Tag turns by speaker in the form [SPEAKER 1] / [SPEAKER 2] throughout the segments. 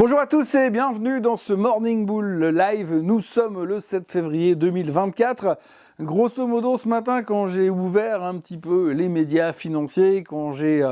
[SPEAKER 1] Bonjour à tous et bienvenue dans ce Morning Bull Live. Nous sommes le 7 février 2024. Grosso modo, ce matin, quand j'ai ouvert un petit peu les médias financiers, quand j'ai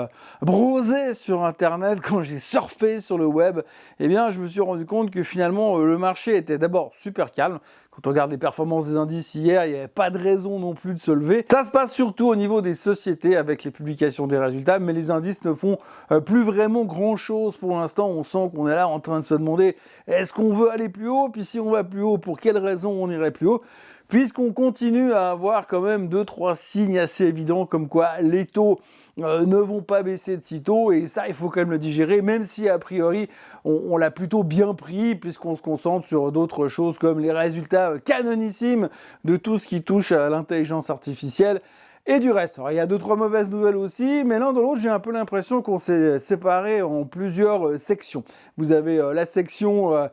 [SPEAKER 1] browsé sur Internet, quand j'ai surfé sur le web, eh bien, je me suis rendu compte que finalement, le marché était d'abord super calme. Quand on regarde les performances des indices hier, il n'y avait pas de raison non plus de se lever. Ça se passe surtout au niveau des sociétés avec les publications des résultats, mais les indices ne font plus vraiment grand-chose pour l'instant. On sent qu'on est là en train de se demander est-ce qu'on veut aller plus haut? Puis si on va plus haut, pour quelles raisons on irait plus haut? Puisqu'on continue à avoir quand même 2-3 signes assez évidents comme quoi les taux ne vont pas baisser de sitôt, et ça il faut quand même le digérer, même si a priori on l'a plutôt bien pris puisqu'on se concentre sur d'autres choses comme les résultats canonissimes de tout ce qui touche à l'intelligence artificielle et du reste. Alors, il y a 2-3 mauvaises nouvelles aussi, mais l'un de l'autre, j'ai un peu l'impression qu'on s'est séparé en plusieurs sections. Vous avez la section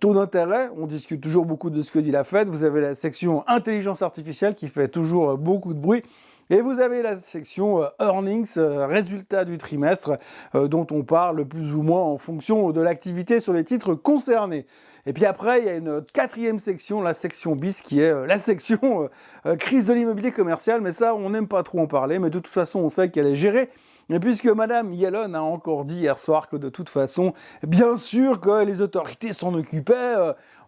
[SPEAKER 1] taux d'intérêt, on discute toujours beaucoup de ce que dit la Fed. Vous avez la section intelligence artificielle qui fait toujours beaucoup de bruit. Et vous avez la section earnings, résultats du trimestre, dont on parle plus ou moins en fonction de l'activité sur les titres concernés. Et puis après, il y a une quatrième section, la section bis, qui est la section crise de l'immobilier commercial. Mais ça, on n'aime pas trop en parler, mais de toute façon, on sait qu'elle est gérée. Et puisque Madame Yellen a encore dit hier soir que de toute façon, bien sûr que les autorités s'en occupaient,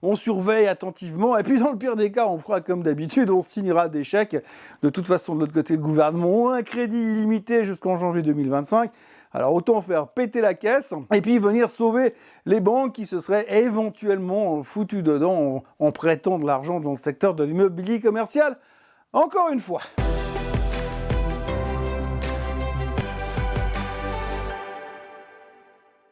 [SPEAKER 1] on surveille attentivement, et puis dans le pire des cas, on fera comme d'habitude, on signera des chèques. De toute façon, de l'autre côté, le gouvernement a un crédit illimité jusqu'en janvier 2025. Alors autant faire péter la caisse et puis venir sauver les banques qui se seraient éventuellement foutues dedans en prêtant de l'argent dans le secteur de l'immobilier commercial. Encore une fois.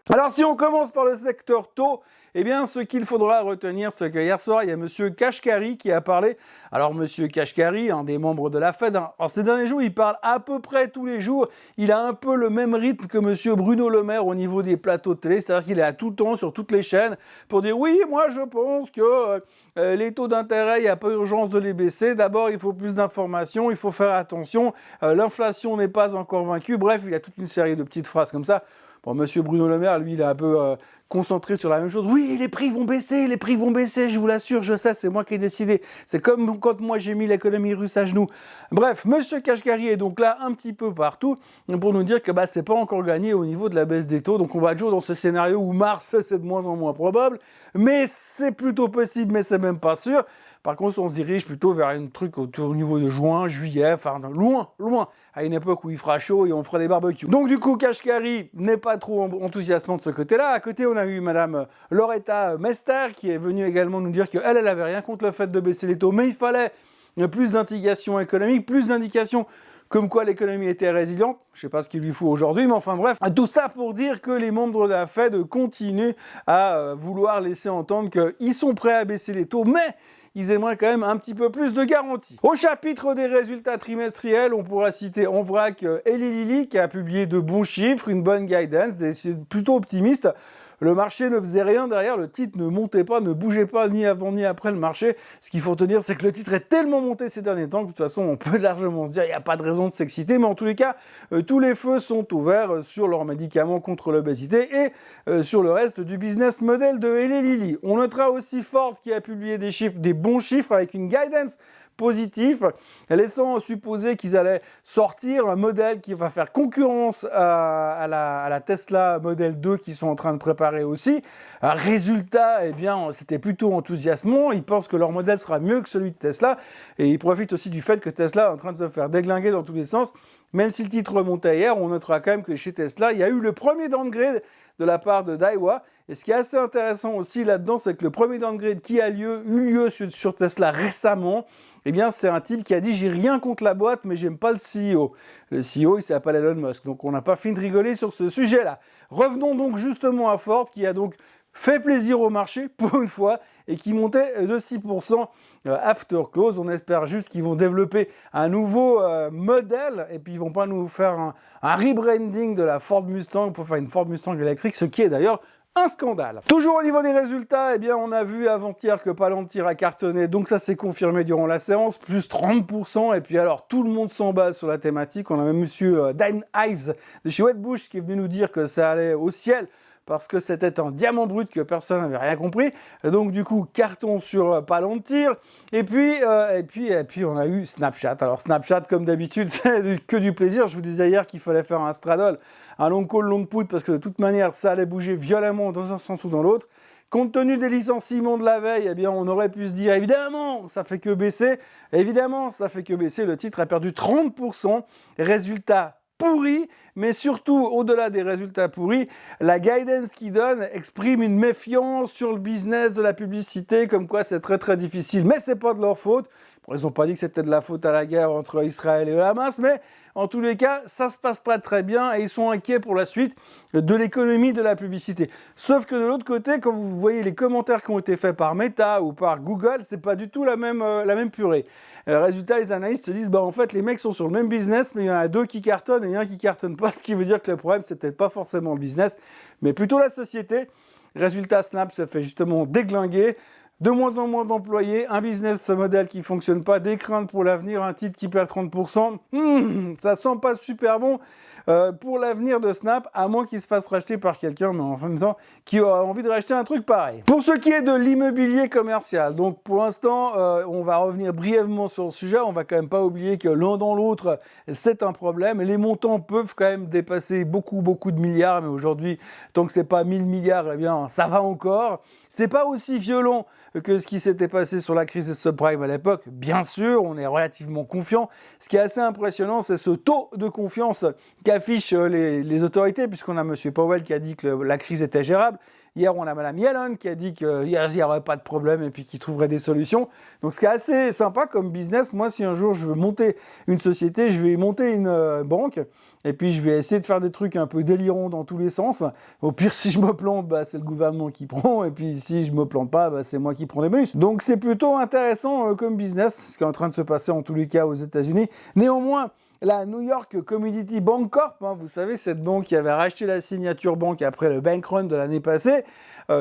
[SPEAKER 1] Alors si on commence par le secteur taux, eh bien ce qu'il faudra retenir, c'est qu'hier soir, il y a M. Kashkari qui a parlé. Alors M. Kashkari, un des membres de la Fed, en ces derniers jours, il parle à peu près tous les jours. Il a un peu le même rythme que M. Bruno Le Maire au niveau des plateaux de télé, c'est-à-dire qu'il est à tout le temps sur toutes les chaînes pour dire oui, moi je pense que les taux d'intérêt, il n'y a pas urgence de les baisser. D'abord, il faut plus d'informations, il faut faire attention, l'inflation n'est pas encore vaincue. Bref, il y a toute une série de petites phrases comme ça. Bon, monsieur Bruno Le Maire, lui, il est un peu concentré sur la même chose. Oui, les prix vont baisser, je vous l'assure, je sais, c'est moi qui ai décidé. C'est comme quand moi j'ai mis l'économie russe à genoux. Bref, monsieur Kashkari est donc là un petit peu partout pour nous dire que c'est pas encore gagné au niveau de la baisse des taux. Donc on va toujours dans ce scénario où mars, c'est de moins en moins probable. Mais c'est plutôt possible, mais c'est même pas sûr. Par contre, on se dirige plutôt vers un truc au niveau de juin, juillet, enfin loin, à une époque où il fera chaud et on fera des barbecues. Donc du coup, Kashkari n'est pas trop enthousiasmant de ce côté-là. À côté, on a eu Madame Loretta Mester qui est venue également nous dire qu'elle avait rien contre le fait de baisser les taux, mais il fallait plus d'indications économiques, plus d'indications comme quoi l'économie était résiliente. Je ne sais pas ce qu'il lui faut aujourd'hui, mais enfin bref. Tout ça pour dire que les membres de la Fed continuent à vouloir laisser entendre qu'ils sont prêts à baisser les taux, mais ils aimeraient quand même un petit peu plus de garanties. Au chapitre des résultats trimestriels, on pourra citer en vrac Eli Lilly qui a publié de bons chiffres, une bonne guidance, plutôt optimiste. Le marché ne faisait rien derrière, le titre ne montait pas, ne bougeait pas ni avant ni après le marché. Ce qu'il faut tenir, c'est que le titre est tellement monté ces derniers temps que de toute façon, on peut largement se dire qu'il n'y a pas de raison de s'exciter. Mais en tous les cas, tous les feux sont ouverts sur leurs médicaments contre l'obésité et sur le reste du business model de Eli Lilly. On notera aussi Ford qui a publié des chiffres, des bons chiffres avec une guidance positif, laissant supposer qu'ils allaient sortir un modèle qui va faire concurrence à la Tesla Model 2 qu'ils sont en train de préparer aussi. Résultat, eh bien, c'était plutôt enthousiasmant. Ils pensent que leur modèle sera mieux que celui de Tesla et ils profitent aussi du fait que Tesla est en train de se faire déglinguer dans tous les sens. Même si le titre remontait hier, on notera quand même que chez Tesla, il y a eu le premier downgrade de la part de Daiwa. Et ce qui est assez intéressant aussi là-dedans, c'est que le premier downgrade qui a eu lieu sur Tesla récemment, eh bien, c'est un type qui a dit « j'ai rien contre la boîte, mais j'aime pas le CEO ». Le CEO, il s'appelle Elon Musk. Donc, on n'a pas fini de rigoler sur ce sujet-là. Revenons donc justement à Ford, qui a donc fait plaisir au marché, pour une fois, et qui montait de 6% after close. On espère juste qu'ils vont développer un nouveau modèle, et puis ils vont pas nous faire un rebranding de la Ford Mustang pour faire une Ford Mustang électrique, ce qui est d'ailleurs un scandale. Toujours au niveau des résultats, eh bien, on a vu avant-hier que Palantir a cartonné, donc ça s'est confirmé durant la séance, plus 30%, et puis alors tout le monde s'emballe sur la thématique. On a même monsieur Dan Ives de chez Wedbush qui est venu nous dire que ça allait au ciel, parce que c'était un diamant brut que personne n'avait rien compris. Donc du coup, carton sur Palantir. Et puis on a eu Snapchat. Alors Snapchat, comme d'habitude, c'est que du plaisir. Je vous disais hier qu'il fallait faire un straddle, un long call, long put, parce que de toute manière, ça allait bouger violemment dans un sens ou dans l'autre. Compte tenu des licenciements de la veille, eh bien, on aurait pu se dire, évidemment, ça fait que baisser. Évidemment, ça fait que baisser. Le titre a perdu 30%. Résultat pourri, mais surtout, au-delà des résultats pourris, la guidance qu'ils donnent exprime une méfiance sur le business de la publicité, comme quoi c'est très très difficile. Mais c'est pas de leur faute. Bon, ils n'ont pas dit que c'était de la faute à la guerre entre Israël et le Hamas, mais en tous les cas, ça se passe pas très bien et ils sont inquiets pour la suite de l'économie de la publicité. Sauf que de l'autre côté, quand vous voyez les commentaires qui ont été faits par Meta ou par Google, c'est pas du tout la même purée. Résultat, les analystes se disent, bah en fait, les mecs sont sur le même business, mais il y en a deux qui cartonnent et un qui cartonne pas, ce qui veut dire que le problème, c'est peut-être pas forcément le business, mais plutôt la société. Résultat, Snap se fait justement déglinguer. De moins en moins d'employés, un business model qui ne fonctionne pas, des craintes pour l'avenir, un titre qui perd 30%. Ça sent pas super bon pour l'avenir de Snap, à moins qu'il se fasse racheter par quelqu'un, mais en même temps, qui aura envie de racheter un truc pareil. Pour ce qui est de l'immobilier commercial, donc pour l'instant, on va revenir brièvement sur le sujet. On va quand même pas oublier que l'un dans l'autre, c'est un problème. Les montants peuvent quand même dépasser beaucoup de milliards, mais aujourd'hui, tant que c'est pas 1000 milliards, eh bien, ça va encore. C'est pas aussi violent que ce qui s'était passé sur la crise des subprimes à l'époque. Bien sûr, on est relativement confiant. Ce qui est assez impressionnant, c'est ce taux de confiance qu'affichent les autorités, puisqu'on a M. Powell qui a dit que la crise était gérable. Hier, on a Mme Yellen qui a dit qu'il n'y aurait pas de problème et puis qu'il trouverait des solutions. Donc, ce qui est assez sympa comme business, moi, si un jour je veux monter une société, je vais monter une banque et puis je vais essayer de faire des trucs un peu délirants dans tous les sens. Au pire, si je me plante, bah, c'est le gouvernement qui prend et puis si je me plante pas, bah, c'est moi qui prends les bonus. Donc, c'est plutôt intéressant comme business, ce qui est en train de se passer en tous les cas aux États-Unis. Néanmoins, la New York Community Bank Corp, vous savez, cette banque qui avait racheté la Signature Bank après le bank run de l'année passée,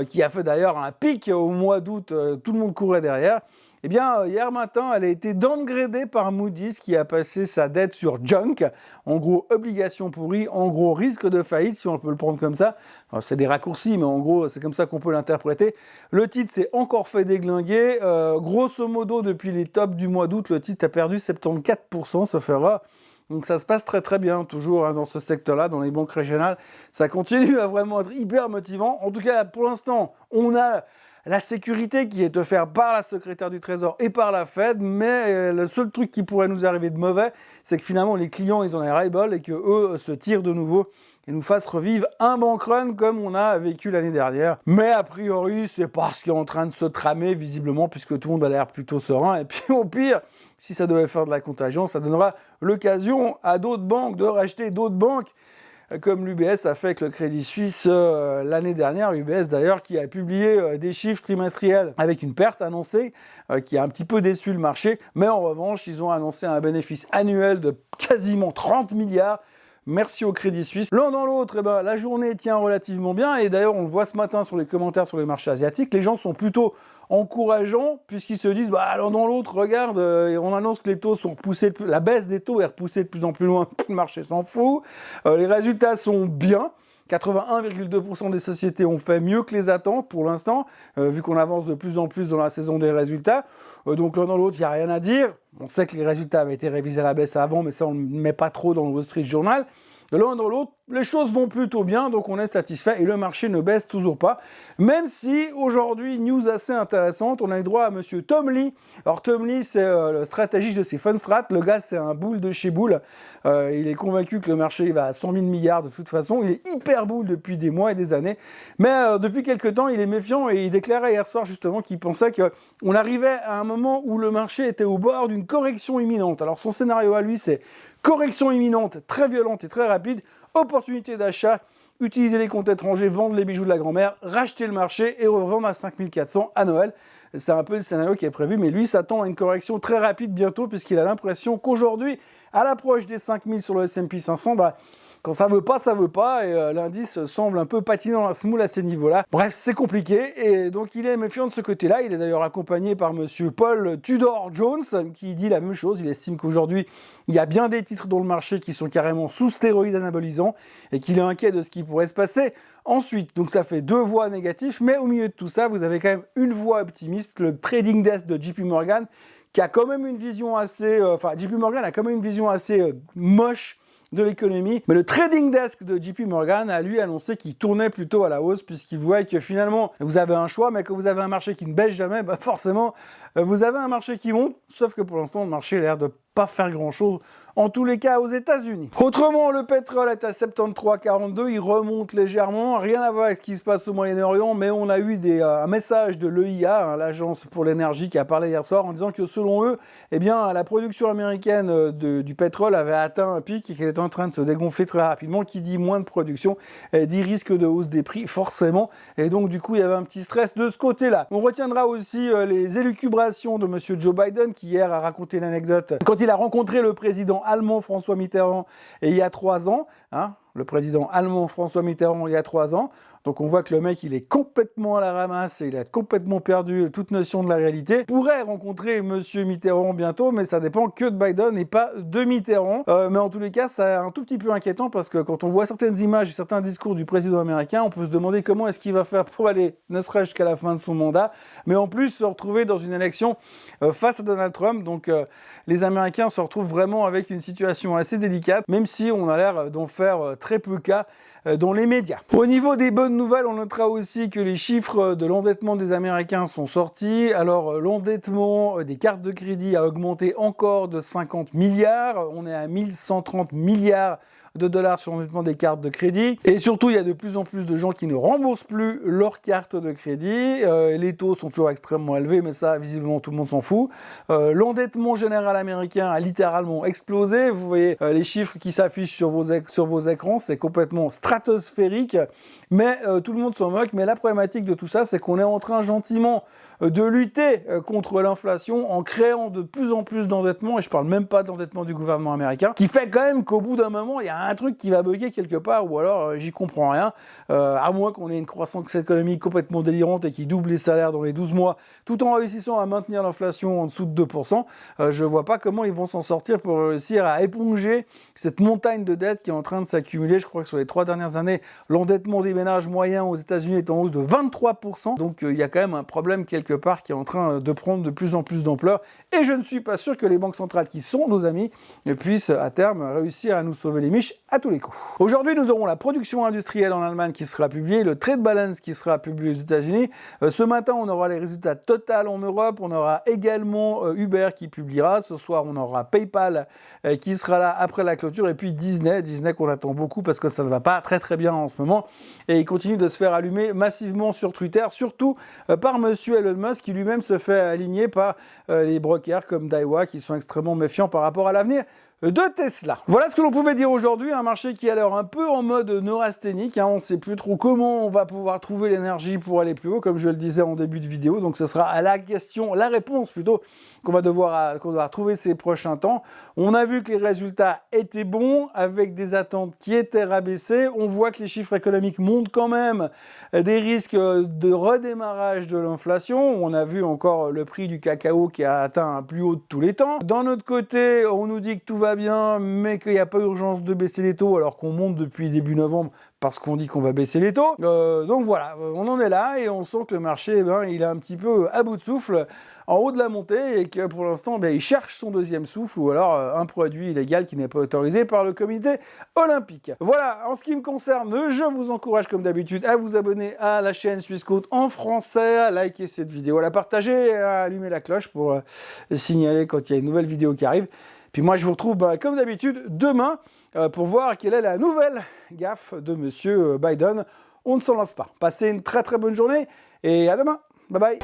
[SPEAKER 1] qui a fait d'ailleurs un pic au mois d'août, tout le monde courait derrière. Eh bien, hier matin, elle a été downgradée par Moody's qui a passé sa dette sur junk, en gros obligation pourrie, en gros risque de faillite, si on peut le prendre comme ça. Alors, c'est des raccourcis, mais en gros, c'est comme ça qu'on peut l'interpréter. Le titre s'est encore fait déglinguer. Grosso modo, depuis les tops du mois d'août, le titre a perdu 74%, ça fera. Donc ça se passe très très bien, toujours dans ce secteur-là, dans les banques régionales. Ça continue à vraiment être hyper motivant. En tout cas, pour l'instant, on a la sécurité qui est offerte par la secrétaire du Trésor et par la Fed, mais le seul truc qui pourrait nous arriver de mauvais, c'est que finalement les clients, ils en aient ras-le-bol et qu'eux se tirent de nouveau et nous fassent revivre un bank run comme on a vécu l'année dernière. Mais a priori, c'est pas ce qui est en train de se tramer, visiblement, puisque tout le monde a l'air plutôt serein. Et puis au pire, si ça devait faire de la contagion, ça donnera l'occasion à d'autres banques de racheter d'autres banques, comme l'UBS a fait avec le Crédit Suisse l'année dernière. UBS d'ailleurs qui a publié des chiffres trimestriels avec une perte annoncée, qui a un petit peu déçu le marché, mais en revanche, ils ont annoncé un bénéfice annuel de quasiment 30 milliards. Merci au Crédit Suisse. L'un dans l'autre, eh ben, la journée tient relativement bien. Et d'ailleurs, on le voit ce matin sur les commentaires sur les marchés asiatiques. Les gens sont plutôt encourageants puisqu'ils se disent, bah, l'un dans l'autre, regarde, on annonce que les taux sont repoussés, la baisse des taux est repoussée de plus en plus loin. Le marché s'en fout. Les résultats sont bien. 81,2% des sociétés ont fait mieux que les attentes pour l'instant, vu qu'on avance de plus en plus dans la saison des résultats. Donc l'un dans l'autre, il n'y a rien à dire. On sait que les résultats avaient été révisés à la baisse avant, mais ça, on ne met pas trop dans le Wall Street Journal. De l'un dans l'autre, les choses vont plutôt bien, donc on est satisfait et le marché ne baisse toujours pas. Même si aujourd'hui, news assez intéressante, on a eu droit à monsieur Tom Lee. Alors Tom Lee, c'est le stratégiste de ces Fundstrat. Le gars, c'est un boule de chez boule. Il est convaincu que le marché va à 100 000 milliards de toute façon. Il est hyper boule depuis des mois et des années. Mais depuis quelques temps, il est méfiant et il déclarait hier soir justement qu'il pensait qu'on arrivait à un moment où le marché était au bord d'une correction imminente. Alors son scénario à lui, c'est correction imminente, très violente et très rapide, opportunité d'achat, utiliser les comptes étrangers, vendre les bijoux de la grand-mère, racheter le marché et revendre à 5400 à Noël. C'est un peu le scénario qui est prévu, mais lui s'attend à une correction très rapide bientôt puisqu'il a l'impression qu'aujourd'hui, à l'approche des 5000 sur le S&P 500, Quand ça veut pas, et l'indice semble un peu patinant à semoule à ces niveaux-là. Bref, c'est compliqué, et donc il est méfiant de ce côté-là. Il est d'ailleurs accompagné par monsieur Paul Tudor Jones, qui dit la même chose. Il estime qu'aujourd'hui, il y a bien des titres dans le marché qui sont carrément sous stéroïdes anabolisants, et qu'il est inquiet de ce qui pourrait se passer ensuite. Donc ça fait 2 voix négatives, mais au milieu de tout ça, vous avez quand même une voix optimiste, le trading desk de JP Morgan, qui a quand même une vision assez... JP Morgan a quand même une vision assez moche de l'économie, mais le trading desk de JP Morgan a lui annoncé qu'il tournait plutôt à la hausse, puisqu'il voit que finalement vous avez un choix, mais que vous avez un marché qui ne baisse jamais, bah forcément vous avez un marché qui monte, sauf que pour l'instant le marché a l'air de pas faire grand chose, en tous les cas aux États-Unis. Autrement, le pétrole est à 73,42, il remonte légèrement, rien à voir avec ce qui se passe au Moyen-Orient, mais on a eu un message de l'EIA, l'agence pour l'énergie, qui a parlé hier soir en disant que selon eux, eh bien, la production américaine du pétrole avait atteint un pic et qu'elle est en train de se dégonfler très rapidement. Qui dit moins de production, dit risque de hausse des prix, forcément, et donc du coup il y avait un petit stress de ce côté-là. On retiendra aussi les élucubrations de monsieur Joe Biden, qui hier a raconté l'anecdote quand il a rencontré le président allemand François Mitterrand il y a 3 ans, le président allemand François Mitterrand il y a 3 ans. Donc on voit que le mec, il est complètement à la ramasse, et il a complètement perdu toute notion de la réalité. Il pourrait rencontrer monsieur Mitterrand bientôt, mais ça dépend que de Biden et pas de Mitterrand. Mais en tous les cas, c'est un tout petit peu inquiétant, parce que quand on voit certaines images et certains discours du président américain, on peut se demander comment est-ce qu'il va faire pour aller, ne serait-ce jusqu'à la fin de son mandat, mais en plus se retrouver dans une élection face à Donald Trump. Donc les Américains se retrouvent vraiment avec une situation assez délicate, même si on a l'air d'en faire très peu cas dans les médias. Au niveau des bonnes nouvelles, on notera aussi que les chiffres de l'endettement des Américains sont sortis. Alors l'endettement des cartes de crédit a augmenté encore de 50 milliards. On est à 1130 milliards de dollars sur l'endettement des cartes de crédit. Et surtout, il y a de plus en plus de gens qui ne remboursent plus leurs cartes de crédit. Les taux sont toujours extrêmement élevés, mais ça, visiblement, tout le monde s'en fout. L'endettement général américain a littéralement explosé. Vous voyez les chiffres qui s'affichent sur vos écrans, c'est complètement stratosphérique. Mais tout le monde s'en moque. Mais la problématique de tout ça, c'est qu'on est en train gentiment de lutter contre l'inflation en créant de plus en plus d'endettement, et je parle même pas de l'endettement du gouvernement américain, qui fait quand même qu'au bout d'un moment, il y a un truc qui va bugger quelque part, ou alors j'y comprends rien, à moins qu'on ait une croissance économique complètement délirante et qui double les salaires dans les 12 mois, tout en réussissant à maintenir l'inflation en dessous de 2%, je vois pas comment ils vont s'en sortir pour réussir à éponger cette montagne de dettes qui est en train de s'accumuler. Je crois que sur les 3 dernières années, l'endettement des ménages moyens aux États-Unis est en hausse de 23%, donc il y a quand même un problème quelque part qui est en train de prendre de plus en plus d'ampleur, et je ne suis pas sûr que les banques centrales, qui sont nos amis, puissent à terme réussir à nous sauver les miches à tous les coups. Aujourd'hui, nous aurons la production industrielle en Allemagne qui sera publiée, le trade balance qui sera publié aux États-Unis. Ce matin, on aura les résultats Total en Europe, on aura également Uber qui publiera. Ce soir, on aura PayPal qui sera là après la clôture, et puis Disney qu'on attend beaucoup parce que ça ne va pas très bien en ce moment, et il continue de se faire allumer massivement sur Twitter, surtout par monsieur Elon Musk, qui lui-même se fait aligner par les brokers comme Daiwa, qui sont extrêmement méfiants par rapport à l'avenir de Tesla. Voilà ce que l'on pouvait dire aujourd'hui, un marché qui a l'air un peu en mode neurasthénique, on ne sait plus trop comment on va pouvoir trouver l'énergie pour aller plus haut, comme je le disais en début de vidéo, donc ce sera à la réponse plutôt, qu'on va devoir trouver ces prochains temps. On a vu que les résultats étaient bons, avec des attentes qui étaient rabaissées. On voit que les chiffres économiques montrent quand même des risques de redémarrage de l'inflation. On a vu encore le prix du cacao qui a atteint un plus haut de tous les temps. D'un autre côté, on nous dit que tout va bien, mais qu'il n'y a pas urgence de baisser les taux, alors qu'on monte depuis début novembre parce qu'on dit qu'on va baisser les taux. Donc voilà, on en est là, et on sent que le marché, il est un petit peu à bout de souffle, en haut de la montée, et que pour l'instant, il cherche son deuxième souffle, ou alors un produit illégal qui n'est pas autorisé par le comité olympique. Voilà, en ce qui me concerne, je vous encourage comme d'habitude à vous abonner à la chaîne Suisse Côte en français, à liker cette vidéo, à la partager, et à allumer la cloche pour signaler quand il y a une nouvelle vidéo qui arrive. Puis moi, je vous retrouve comme d'habitude demain pour voir quelle est la nouvelle gaffe de monsieur Biden. On ne s'en lance pas. Passez une très bonne journée, et à demain. Bye bye.